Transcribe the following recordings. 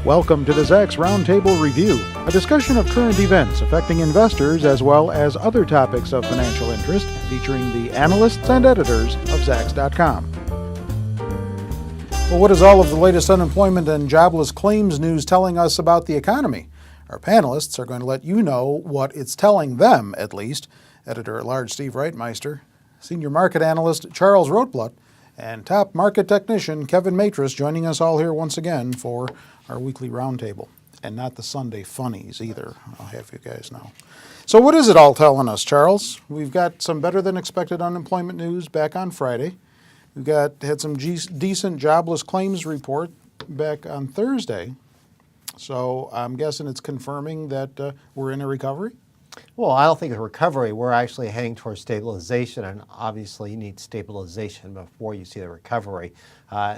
Welcome to the Zacks Roundtable Review, a discussion of current events affecting investors as well as other topics of financial interest, featuring the analysts and editors of Zacks.com. Well, what is all of the latest unemployment and jobless claims news telling us about the economy? Our panelists are going to let you know what it's telling them, at least. Editor-at-Large Steve Reitmeister, Senior Market Analyst Charles Rotblatt, and top market technician Kevin Matris joining us all here once again for our weekly roundtable. And not the Sunday funnies either, I'll have you guys know. So what is it all telling us, Charles? We've got some better than expected unemployment news back on Friday. We've had some decent jobless claims report back on Thursday. So I'm guessing it's confirming that we're in a recovery? Well, I don't think it's a recovery. We're actually heading towards stabilization, and obviously you need stabilization before you see the recovery.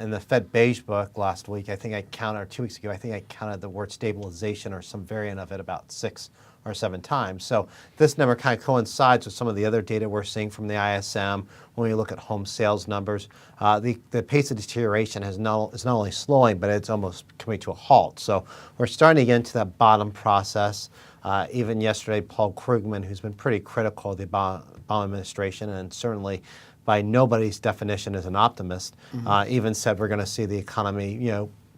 In the Fed Beige book last week, I think I counted, or 2 weeks ago, I think I counted the word stabilization or some variant of it about 6 or 7 times. So this number kind of coincides with some of the other data we're seeing from the ISM. When we look at home sales numbers, the pace of deterioration is not only slowing, but it's almost coming to a halt. So we're starting to get into that bottom process. Even yesterday, Paul Krugman, who's been pretty critical of the Obama administration and certainly by nobody's definition is an optimist, even said we're going to see the economy,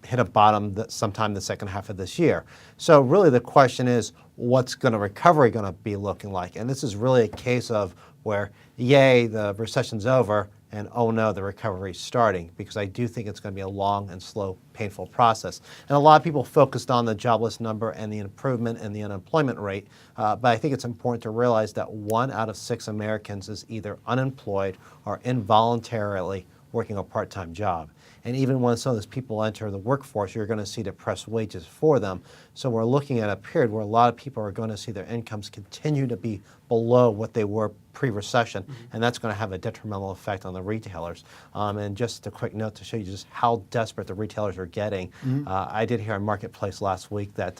hit a bottom sometime the second half of this year. So really the question is, what's recovery going to be looking like? And this is really a case of where, yay, the recession's over, and oh no, the recovery's starting, because I do think it's going to be a long and slow, painful process. And a lot of people focused on the jobless number and the improvement in the unemployment rate, but I think it's important to realize that 1 out of 6 Americans is either unemployed or involuntarily working a part-time job. And even when some of those people enter the workforce, you're going to see depressed wages for them. So we're looking at a period where a lot of people are going to see their incomes continue to be below what they were pre-recession, and that's going to have a detrimental effect on the retailers. And just a quick note to show you just how desperate the retailers are getting. I did hear on Marketplace last week that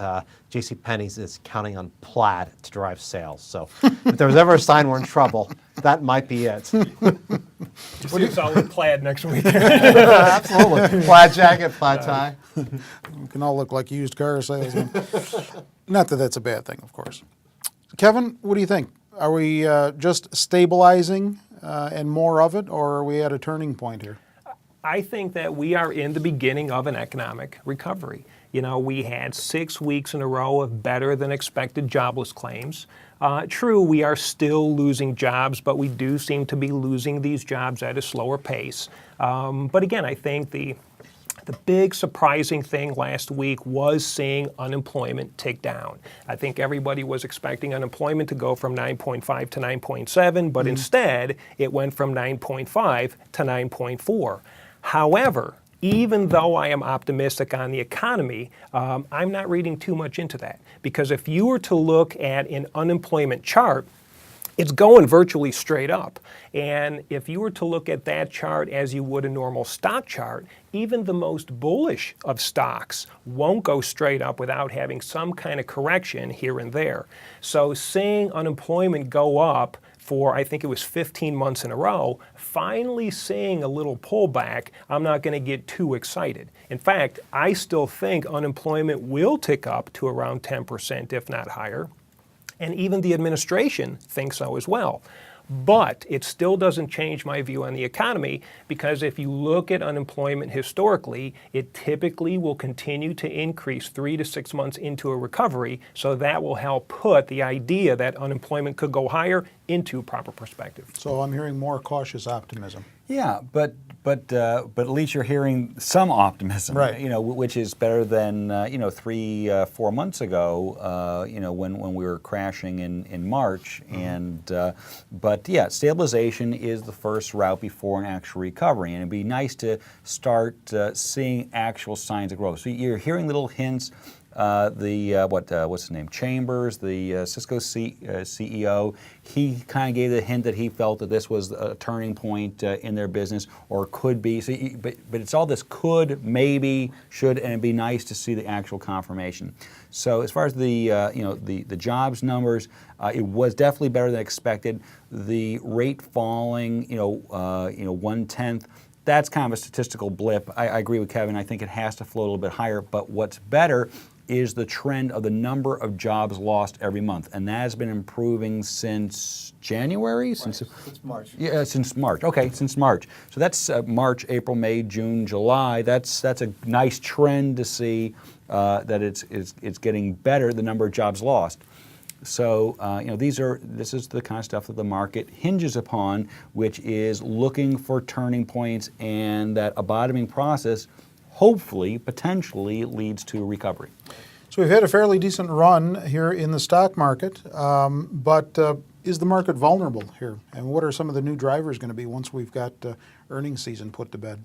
JCPenney's is counting on plaid to drive sales. So if there was ever a sign we're in trouble, that might be it. What do you saw with plaid next week? Absolutely. Plaid jacket, plaid tie. We can all look like used car salesmen. Not that that's a bad thing, of course. Kevin, what do you think? Are we just stabilizing and more of it, or are we at a turning point here? I think that we are in the beginning of an economic recovery. We had 6 weeks in a row of better than expected jobless claims. True, we are still losing jobs, but we do seem to be losing these jobs at a slower pace. But again, I think the big surprising thing last week was seeing unemployment tick down. I think everybody was expecting unemployment to go from 9.5 to 9.7, but instead it went from 9.5 to 9.4. However, even though I am optimistic on the economy, I'm not reading too much into that. Because if you were to look at an unemployment chart, it's going virtually straight up. And if you were to look at that chart as you would a normal stock chart, even the most bullish of stocks won't go straight up without having some kind of correction here and there. So seeing unemployment go up for, I think it was 15 months in a row, finally seeing a little pullback, I'm not going to get too excited. In fact, I still think unemployment will tick up to around 10%, if not higher. And even the administration thinks so as well. But it still doesn't change my view on the economy, because if you look at unemployment historically, it typically will continue to increase 3 to 6 months into a recovery. So that will help put the idea that unemployment could go higher into proper perspective. So I'm hearing more cautious optimism. Yeah, but at least you're hearing some optimism, right? Which is better than 3-4 months ago, when we were crashing in March. But yeah, stabilization is the first route before an actual recovery, and it'd be nice to start seeing actual signs of growth. So you're hearing little hints. What's his name? Chambers, the Cisco CEO, he kind of gave the hint that he felt that this was a turning point in their business, or could be. So, but it's all this could, maybe, should, and it'd be nice to see the actual confirmation. So as far as the jobs numbers, it was definitely better than expected. The rate falling, 1/10. that's kind of a statistical blip. I agree with Kevin. I think it has to float a little bit higher. But what's better is the trend of the number of jobs lost every month, and that has been improving since January. Since March. Yeah, since March. Okay, since March. So that's March, April, May, June, July. That's a nice trend to see that it's getting better. The number of jobs lost. So this is the kind of stuff that the market hinges upon, which is looking for turning points, and that a bottoming process hopefully, potentially leads to recovery. So we've had a fairly decent run here in the stock market, but is the market vulnerable here? And what are some of the new drivers going to be once we've got earnings season put to bed?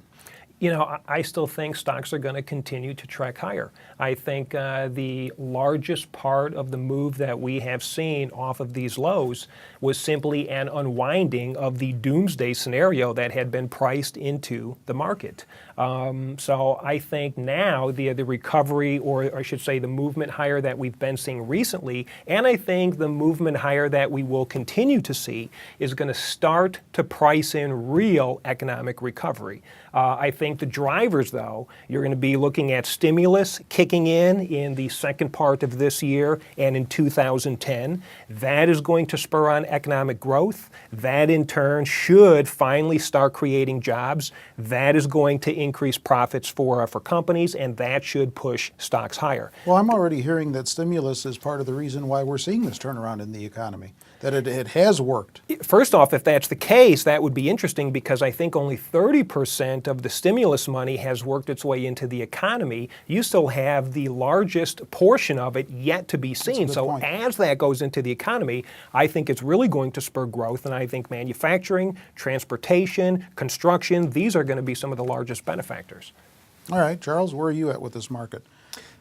You know, I still think stocks are going to continue to track higher. I think the largest part of the move that we have seen off of these lows was simply an unwinding of the doomsday scenario that had been priced into the market. So I think now the recovery, or I should say the movement higher that we've been seeing recently, and I think the movement higher that we will continue to see, is going to start to price in real economic recovery. I think the drivers, though, you're going to be looking at stimulus kicking in the second part of this year and in 2010. That is going to spur on economic growth. That, in turn, should finally start creating jobs. That is going to increase profits for companies, and that should push stocks higher. Well, I'm already hearing that stimulus is part of the reason why we're seeing this turnaround in the economy, that it has worked. First off, if that's the case, that would be interesting, because I think only 30% of the stimulus money has worked its way into the economy. You still have the largest portion of it yet to be seen. So point. as that goes into the economy, I think it's really going to spur growth, and I think manufacturing, transportation, construction, these are going to be some of the largest benefactors. All right, Charles, where are you at with this market?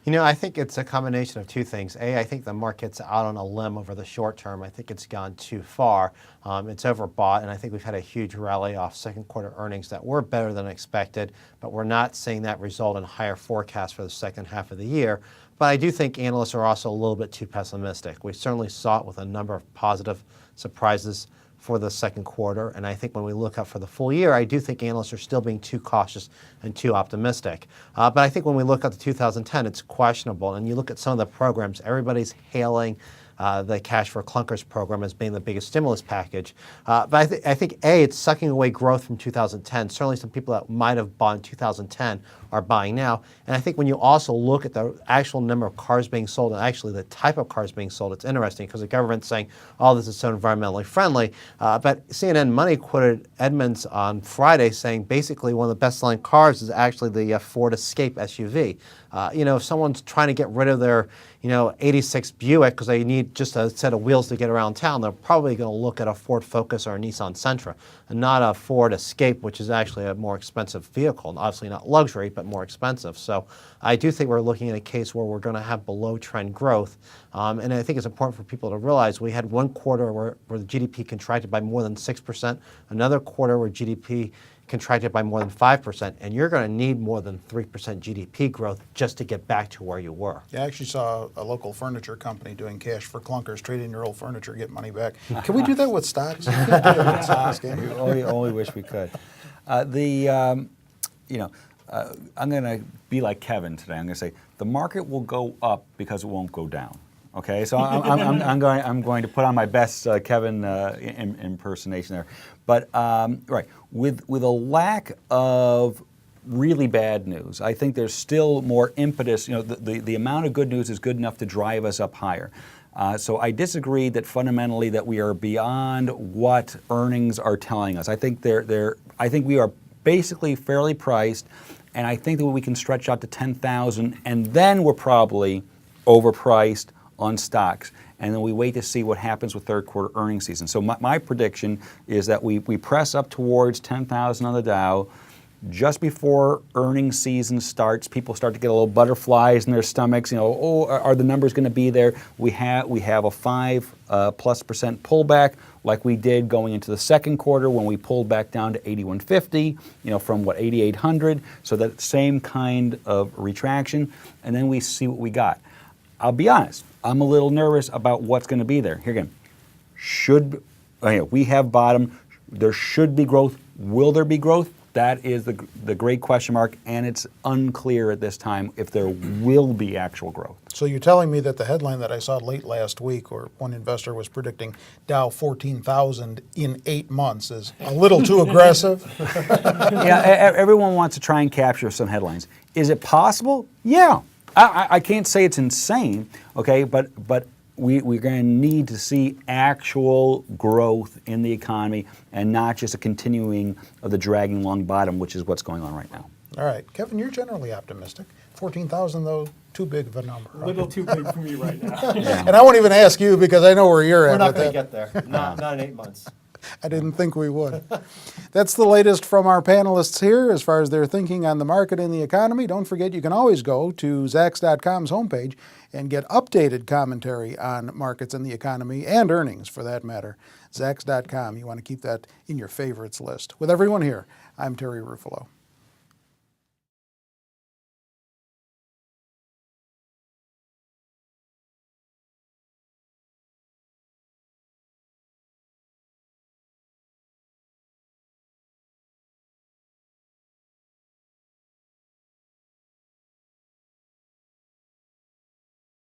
You know, I think it's a combination of two things. A, I think the market's out on a limb over the short term. I think it's gone too far. It's overbought, and I think we've had a huge rally off second quarter earnings that were better than expected, but we're not seeing that result in higher forecasts for the second half of the year. But I do think analysts are also a little bit too pessimistic. We certainly saw it with a number of positive surprises for the second quarter, and I think when we look up for the full year, I do think analysts are still being too cautious and too optimistic. But I think when we look at the 2010, it's questionable, and you look at some of the programs, everybody's hailing the Cash for Clunkers program as being the biggest stimulus package. But I think, A, it's sucking away growth from 2010. Certainly some people that might have bought in 2010 are buying now. And I think when you also look at the actual number of cars being sold and actually the type of cars being sold, it's interesting because the government's saying, oh, this is so environmentally friendly. But CNN Money quoted Edmunds on Friday saying basically one of the best-selling cars is actually the Ford Escape SUV. If someone's trying to get rid of their 86 Buick because they need just a set of wheels to get around town, they're probably going to look at a Ford Focus or a Nissan Sentra, and not a Ford Escape, which is actually a more expensive vehicle, and obviously not luxury, but more expensive. So I do think we're looking at a case where we're going to have below-trend growth. And I think it's important for people to realize we had one quarter where the GDP contracted by more than 6%, another quarter where GDP contracted by more than 5%, and you're going to need more than 3% GDP growth just to get back to where you were. Yeah, I actually saw a local furniture company doing Cash for Clunkers, trade in your old furniture, get money back. Can we do that with stocks? You can't do that with stocks, can you? Only wish we could. I'm going to be like Kevin today. I'm going to say the market will go up because it won't go down. Okay, so I'm going to put on my best Kevin impersonation there. But right, with a lack of really bad news, I think there's still more impetus. The amount of good news is good enough to drive us up higher. So I disagree that fundamentally that we are beyond what earnings are telling us. I think I think we are basically fairly priced, and I think that we can stretch out to 10,000, and then we're probably overpriced on stocks, and then we wait to see what happens with third quarter earnings season. So my prediction is that we press up towards 10,000 on the Dow. Just before earnings season starts, people start to get a little butterflies in their stomachs. Are the numbers going to be there? We have a 5+% pullback, like we did going into the second quarter when we pulled back down to 8150, from 8800. So that same kind of retraction, and then we see what we got. I'll be honest, I'm a little nervous about what's going to be there. Here again, we have bottom. There should be growth. Will there be growth? That is the great question mark, and it's unclear at this time if there will be actual growth. So you're telling me that the headline that I saw late last week, where one investor was predicting Dow 14,000 in 8 months, is a little too aggressive? Yeah, everyone wants to try and capture some headlines. Is it possible? Yeah. I can't say it's insane, okay, but we're going to need to see actual growth in the economy and not just a continuing of the dragging along bottom, which is what's going on right now. All right. Kevin, you're generally optimistic. 14,000, though, too big of a number. A little too big for me right now. And I won't even ask you because I know where you're We're at not with going to that. get there. Not in 8 months. I didn't think we would. That's the latest from our panelists here as far as their thinking on the market and the economy. Don't forget, you can always go to Zacks.com's homepage and get updated commentary on markets and the economy and earnings for that matter. Zacks.com. You want to keep that in your favorites list. With everyone here, I'm Terry Ruffalo.